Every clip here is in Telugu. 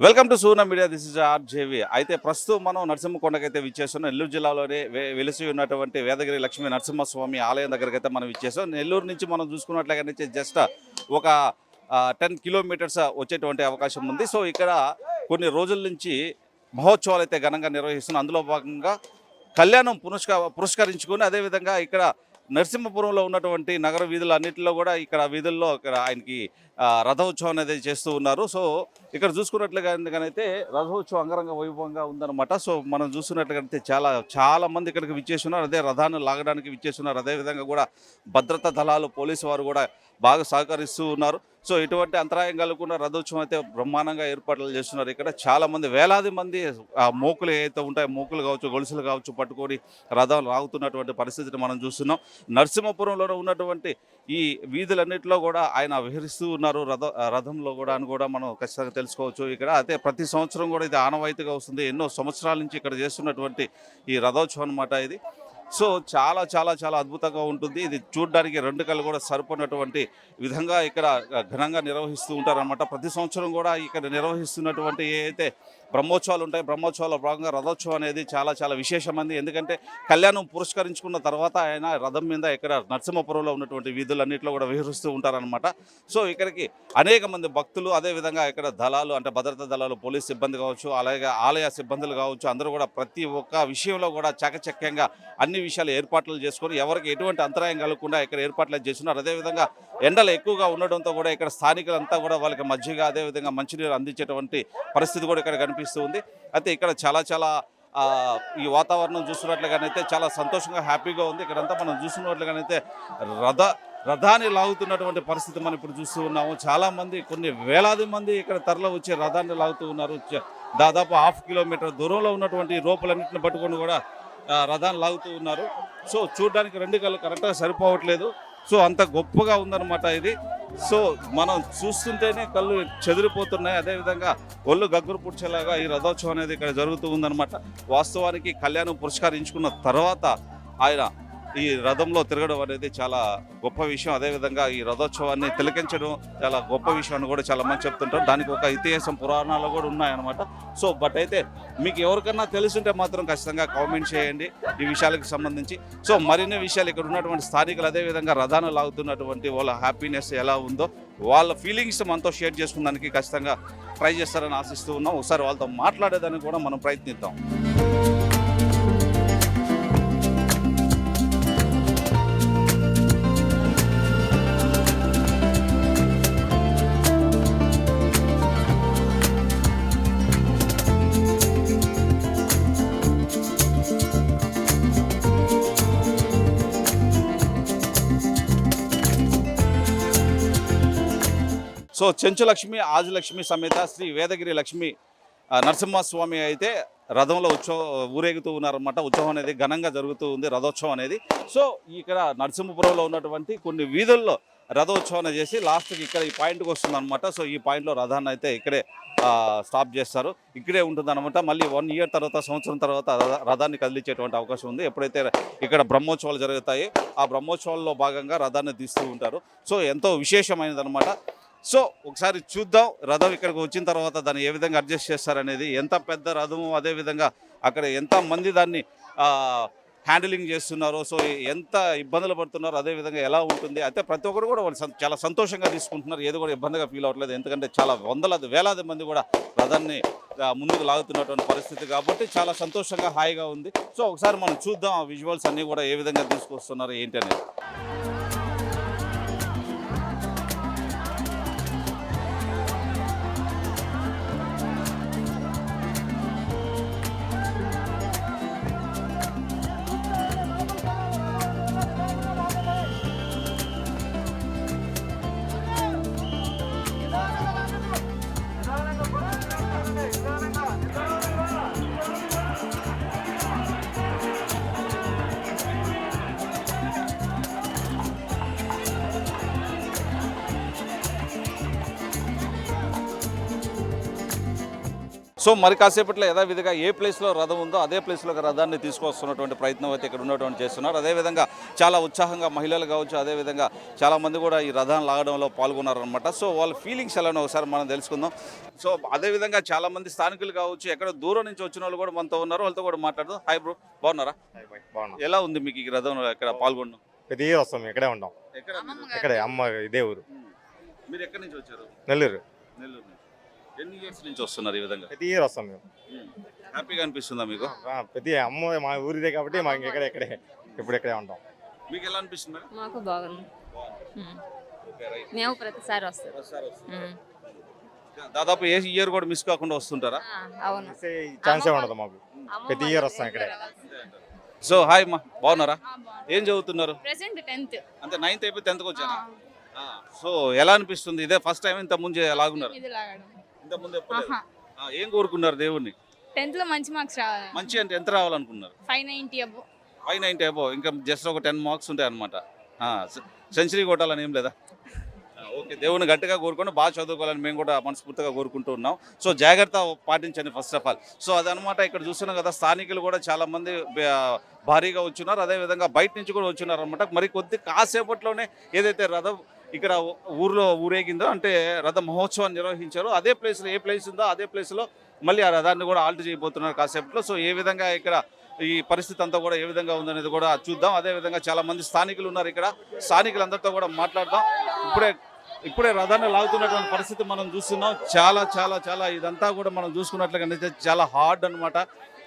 Welcome to సూర్ణ media. This is RJV. అయితే ప్రస్తుతం మనం నరసింహకొండకైతే విచ్చేస్తున్నాం. నెల్లూరు జిల్లాలోనే వెలిసి ఉన్నటువంటి వేదగిరి లక్ష్మీ నరసింహస్వామి ఆలయం దగ్గరకైతే మనం విచ్చేసాం. నెల్లూరు నుంచి మనం చూసుకున్నట్లయితే జస్ట్ ఒక 10 కిలోమీటర్స్ వచ్చేటువంటి అవకాశం ఉంది. సో ఇక్కడ కొన్ని రోజుల నుంచి మహోత్సవాలు అయితే ఘనంగా నిర్వహిస్తున్నాం. అందులో భాగంగా కళ్యాణం పురస్కరించుకొని అదేవిధంగా ఇక్కడ నరసింహపురంలో ఉన్నటువంటి నగర వీధులు అన్నింటిలో కూడా ఇక్కడ వీధుల్లో ఇక్కడ ఆయనకి రథోత్సవం అనేది చేస్తూ ఉన్నారు. సో ఇక్కడ చూసుకున్నట్లుగానైతే రథోత్సవం అంగరంగ వైభవంగా ఉందన్నమాట. సో మనం చూస్తున్నట్లుగానైతే చాలా మంది ఇక్కడికి విచ్చేస్తున్నారు. అదే రథాన్ని లాగడానికి విచ్చేస్తున్నారు. అదేవిధంగా కూడా భద్రతా దళాలు పోలీసు వారు కూడా బాగా సహకరిస్తూ ఉన్నారు. సో ఎటువంటి అంతరాయం కలగకుండా రథోత్సవం అయితే బ్రహ్మాండంగా ఏర్పాట్లు చేస్తున్నారు. ఇక్కడ చాలామంది వేలాది మంది మోకులు ఏవైతే ఉంటాయో మోకులు కావచ్చు, గొలుసులు కావచ్చు పట్టుకొని రథం లాగుతున్నటువంటి పరిస్థితిని మనం చూస్తున్నాం. నరసింహపురంలో ఉన్నటువంటి ఈ వీధులన్నింటిలో కూడా ఆయన విహరిస్తూ ఉన్నారు రథంలో కూడా అని కూడా మనం ఖచ్చితంగా తెలుసుకోవచ్చు. ఇక్కడ అయితే ప్రతి సంవత్సరం కూడా ఇది ఆనవాయితీగా వస్తుంది. ఎన్నో సంవత్సరాల నుంచి ఇక్కడ చేస్తున్నటువంటి ఈ రథోత్సవం అన్నమాట ఇది. సో చాలా చాలా చాలా అద్భుతంగా ఉంటుంది. ఇది చూడడానికి 2 కళ్ళు కూడా సరిపోయినటువంటి విధంగా ఇక్కడ ఘనంగా నిర్వహిస్తూ ఉంటారన్నమాట. ప్రతి సంవత్సరం కూడా ఇక్కడ నిర్వహిస్తున్నటువంటి ఏదైతే బ్రహ్మోత్సవాలు ఉంటాయి, బ్రహ్మోత్సవాల భాగంగా రథోత్సవం అనేది చాలా చాలా విశేషమైంది. ఎందుకంటే కళ్యాణం పురస్కరించుకున్న తర్వాత ఆయన రథం మీద ఇక్కడ నరసింహపురంలో ఉన్నటువంటి వీధులన్నింటిలో కూడా విహరిస్తూ ఉంటారనమాట. సో ఇక్కడికి అనేక మంది భక్తులు, అదేవిధంగా ఇక్కడ దళాలు అంటే భద్రతా దళాలు, పోలీస్ సిబ్బంది కావచ్చు, అలాగే ఆలయ సిబ్బందులు కావచ్చు, అందరూ కూడా ప్రతి ఒక్క విషయంలో కూడా చాకచక్యంగా అన్ని విషయాలు ఏర్పాట్లు చేసుకొని ఎవరికి ఎటువంటి అంతరాయం కలగకుండా ఇక్కడ ఏర్పాట్లు చేస్తున్నారు. అదేవిధంగా ఎండలు ఎక్కువగా ఉండడంతో కూడా ఇక్కడ స్థానికులంతా కూడా వాళ్ళకి మజ్జిగ అదేవిధంగా మంచినీరు అందించేటువంటి పరిస్థితి కూడా ఇక్కడ కనిపిస్తూ ఉంది. అయితే ఇక్కడ చాలా ఈ వాతావరణం చూస్తున్నట్లుగానైతే చాలా సంతోషంగా హ్యాపీగా ఉంది. ఇక్కడంతా మనం చూస్తున్నట్లుగానైతే రథాన్ని లాగుతున్నటువంటి పరిస్థితి మనం ఇప్పుడు చూస్తూ ఉన్నాము. చాలామంది కొన్ని వేలాది మంది ఇక్కడ తరలి వచ్చి రథాన్ని లాగుతూ ఉన్నారు. దాదాపు 1/2 కిలోమీటర్ దూరంలో ఉన్నటువంటి రోపులన్నింటిని పట్టుకొని కూడా రథాన్ని లాగుతూ ఉన్నారు. సో చూడడానికి 2 కళ్ళు కరెక్ట్గా సరిపోవట్లేదు. సో అంత గొప్పగా ఉందన్నమాట ఇది. సో మనం చూస్తుంటేనే కళ్ళు చెదిరిపోతున్నాయి. అదేవిధంగా ఒళ్ళు గగ్గురు పుడ్చేలాగా ఈ రథోత్సవం అనేది ఇక్కడ జరుగుతూ ఉందన్నమాట. వాస్తవానికి కళ్యాణం పురస్కరించుకున్న తర్వాత ఆయన ఈ రథంలో తిరగడం అనేది చాలా గొప్ప విషయం. అదేవిధంగా ఈ రథోత్సవాన్ని తిలకించడం చాలా గొప్ప విషయం అని కూడా చాలా మంది చెప్తుంటారు. దానికి ఒక ఇతిహాసం పురాణాలు కూడా ఉన్నాయన్నమాట. సో బట్ అయితే మీకు ఎవరికన్నా తెలుసుంటే మాత్రం ఖచ్చితంగా కామెంట్ చేయండి ఈ విషయాలకు సంబంధించి. సో మరిన్ని విషయాలు ఇక్కడ ఉన్నటువంటి స్థానికులు అదేవిధంగా రథాన్ని లాగుతున్నటువంటి వాళ్ళ హ్యాపీనెస్ ఎలా ఉందో వాళ్ళ ఫీలింగ్స్ మనతో షేర్ చేసుకున్నానికి ఖచ్చితంగా ట్రై చేస్తారని ఆశిస్తూ ఉన్నాం. ఒకసారి వాళ్ళతో మాట్లాడేదానికి కూడా మనం ప్రయత్నిద్దాం. సో చెంచులక్ష్మి ఆదిలక్ష్మి సమేత శ్రీ వేదగిరి లక్ష్మి నరసింహస్వామి అయితే రథంలో ఊరేగుతూ ఉన్నారన్నమాట. ఉత్సవం అనేది ఘనంగా జరుగుతూ ఉంది, రథోత్సవం అనేది. సో ఇక్కడ నరసింహపురంలో ఉన్నటువంటి కొన్ని వీధుల్లో రథోత్సవం చేసి లాస్ట్కి ఇక్కడ ఈ పాయింట్కి వస్తుంది అనమాట. సో ఈ పాయింట్లో రథాన్ని అయితే ఇక్కడే స్టాప్ చేస్తారు, ఇక్కడే ఉంటుందన్నమాట. మళ్ళీ 1 ఇయర్ తర్వాత, సంవత్సరం తర్వాత రథాన్ని కదిలించేటువంటి అవకాశం ఉంది. ఎప్పుడైతే ఇక్కడ బ్రహ్మోత్సవాలు జరుగుతాయి ఆ బ్రహ్మోత్సవాల్లో భాగంగా రథాన్ని తీస్తూ ఉంటారు. సో ఎంతో విశేషమైనది అనమాట. సో ఒకసారి చూద్దాం రథం ఇక్కడికి వచ్చిన తర్వాత దాన్ని ఏ విధంగా అడ్జస్ట్ చేస్తారనేది. ఎంత పెద్ద రథము, అదేవిధంగా అక్కడ ఎంతమంది దాన్ని హ్యాండిలింగ్ చేస్తున్నారో, సో ఎంత ఇబ్బందులు పడుతున్నారో, అదేవిధంగా ఎలా ఉంటుంది. అయితే ప్రతి ఒక్కరు కూడా వాళ్ళు చాలా సంతోషంగా తీసుకుంటున్నారు, ఏది కూడా ఇబ్బందిగా ఫీల్ అవ్వట్లేదు. ఎందుకంటే చాలా వేలాది మంది కూడా రథాన్ని ముందుకు లాగుతున్నటువంటి పరిస్థితి కాబట్టి చాలా సంతోషంగా హాయిగా ఉంది. సో ఒకసారి మనం చూద్దాం ఆ విజువల్స్ అన్నీ కూడా ఏ విధంగా తీసుకొస్తున్నారు ఏంటి అనేది. సో మరి కాసేపట్లో యథావిధిగా ఏ ప్లేస్లో రథం ఉందో అదే ప్లేస్లో రథాన్ని తీసుకొస్తున్నటువంటి ప్రయత్నం అయితే ఇక్కడ ఉన్నటువంటి చేస్తున్నారు. అదేవిధంగా చాలా ఉత్సాహంగా మహిళలు కావచ్చు, అదేవిధంగా చాలామంది కూడా ఈ రథాన్ని లాగడంలో పాల్గొన్నారనమాట. సో వాళ్ళ ఫీలింగ్స్ ఎలానో ఒకసారి మనం తెలుసుకుందాం. సో అదేవిధంగా చాలామంది స్థానికులు కావచ్చు, ఎక్కడ దూరం నుంచి వచ్చిన వాళ్ళు కూడా మనతో ఉన్నారు, వాళ్ళతో కూడా మాట్లాడదాం. హాయ్ బ్రో, బాగున్నారా? ఎలా ఉంది మీకు ఈ రథంలో ఎక్కడ పాల్గొనడం? ప్రతి వస్తాం, ఇక్కడే ఉంటాం. ఇక్కడే అమ్మ ఇదే ఊరు. మీరు ఎక్కడి నుంచి వచ్చారు? నెల్లూరు. నెల్లూరు. ఎన్ని ఇయర్స్ నుంచి వస్తున్నారు ఈ విధంగా? ప్రతి ఇయర్ వస్తాం మేము. హ్యాపీగా అనిపిస్తుందా మీకు? ప్రతి అమ్మ మా ఊరిదే కాబట్టి మాకు ఇక్కడే ఇప్పుడు ఇక్కడే ఉంటాం. మీకు ఎలా అనిపిస్తుంది? మాకు బాగుంది. మేము ప్రతిసారి వస్తాం. దాదాపు ఏ ఇయర్ కూడా మిస్ కాకుండా వస్తుంటారా? అవును. ఛాన్సే ఉండదు మాకు, ప్రతి ఇయర్ వస్తాం ఇక్కడే. సో హాయ్ అమ్మా, బాగున్నారా? ఏం చదువుతున్నారు? Present 10th. అంటే 9th అయిపోయి 10th వచ్చారా? సో ఎలా అనిపిస్తుంది? ఇదే ఫస్ట్ టైం ఇంత ముందు ఎలాగున్నారు? ఇంత ముందు ఏం కోరుకున్నారు దేవుణ్ణి? 10th లో మంచి మార్క్స్ రావాలి. మంచి అంటే ఎంత రావాలనుకున్నారు? 590 అబో. 590 అబో. ఇంకా జస్ట్ ఒక 10 మార్క్స్ ఉంటాయి అనమాట. సెంచరీ కొట్టాలని ఏం లేదా? ఓకే, దేవుని గట్టిగా కోరుకొని బాగా చదువుకోవాలని మేము కూడా మనస్ఫూర్తిగా కోరుకుంటూ ఉన్నాం. సో జాగ్రత్త పాటించండి ఫస్ట్ ఆఫ్ ఆల్. సో అదనమాట ఇక్కడ చూస్తున్నాం కదా, స్థానికులు కూడా చాలామంది భారీగా వచ్చున్నారు, అదేవిధంగా బయట నుంచి కూడా వచ్చున్నారు అనమాట. మరి కొద్ది కాసేపట్లోనే ఏదైతే రథం ఇక్కడ ఊర్లో ఊరేగిందో, అంటే రథ మహోత్సవాన్ని నిర్వహించారో అదే ప్లేస్లో, ఏ ప్లేస్ ఉందో అదే ప్లేస్లో మళ్ళీ ఆ రథాన్ని కూడా ఆల్ట్ చేయబోతున్నారు కాసేపట్లో. సో ఏ విధంగా ఇక్కడ ఈ పరిస్థితి అంతా కూడా ఏ విధంగా ఉందనేది కూడా చూద్దాం. అదేవిధంగా చాలామంది స్థానికులు ఉన్నారు ఇక్కడ, స్థానికులందరితో కూడా మాట్లాడదాం. ఇప్పుడే రథాన్ని లాగుతున్నటువంటి పరిస్థితి మనం చూస్తున్నాం. చాలా చాలా చాలా ఇదంతా కూడా మనం చూసుకున్నట్లుగా చాలా హార్డ్ అనమాట.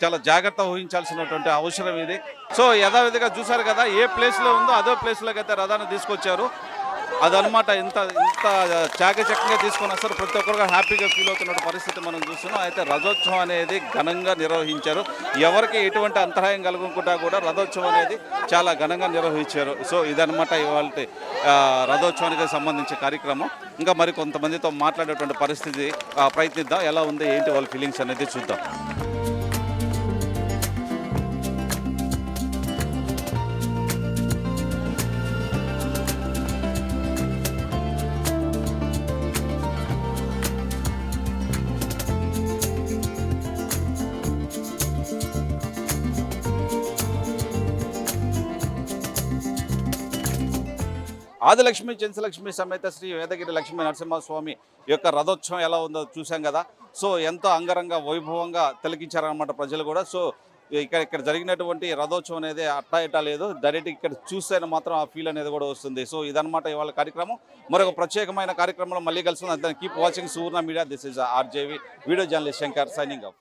చాలా జాగ్రత్త వహించాల్సినటువంటి అవసరం ఇది. సో యథావిధిగా చూసారు కదా, ఏ ప్లేస్లో ఉందో అదే ప్లేస్లోకి అయితే రథాన్ని తీసుకొచ్చారు. అదనమాట, ఇంత చాకచక్యంగా తీసుకొని వస్తారు. ప్రతి ఒక్కరుగా హ్యాపీగా ఫీల్ అవుతున్న పరిస్థితి మనం చూస్తున్నాం. అయితే రథోత్సవం అనేది ఘనంగా నిర్వహించారు. ఎవరికి ఎటువంటి అంతరాయం కలుగుకుంటా కూడా రథోత్సవం అనేది చాలా ఘనంగా నిర్వహించారు. సో ఇదనమాట ఇవాళ రథోత్సవానికి సంబంధించిన కార్యక్రమం. ఇంకా మరి కొంతమందితో మాట్లాడేటువంటి పరిస్థితి ప్రయత్నిద్దాం. ఎలా ఉంది ఏంటి వాళ్ళ ఫీలింగ్స్ అనేది చూద్దాం. ఆదిలక్ష్మి చెంచలక్ష్మి సమేత శ్రీ వేదగిరి లక్ష్మీ నరసింహస్వామి యొక్క రథోత్సవం ఎలా ఉందో చూసాం కదా. సో ఎంతో అంగరంగ వైభవంగా తిలకించారనమాట ప్రజలు కూడా. సో ఇక్కడ జరిగినటువంటి రథోత్సవం అనేది అట్టా ఇట్టా లేదు, డైరెక్ట్ ఇక్కడ చూస్తేనే మాత్రం ఆ ఫీల్ అనేది కూడా వస్తుంది. సో ఇదనమాట ఇవాళ కార్యక్రమం. మరొక ప్రత్యేకమైన కార్యక్రమంలో మళ్ళీ కలుసుకుందాం. Keep watching Suvarna media. This is RJV video journalist Shankar signing off.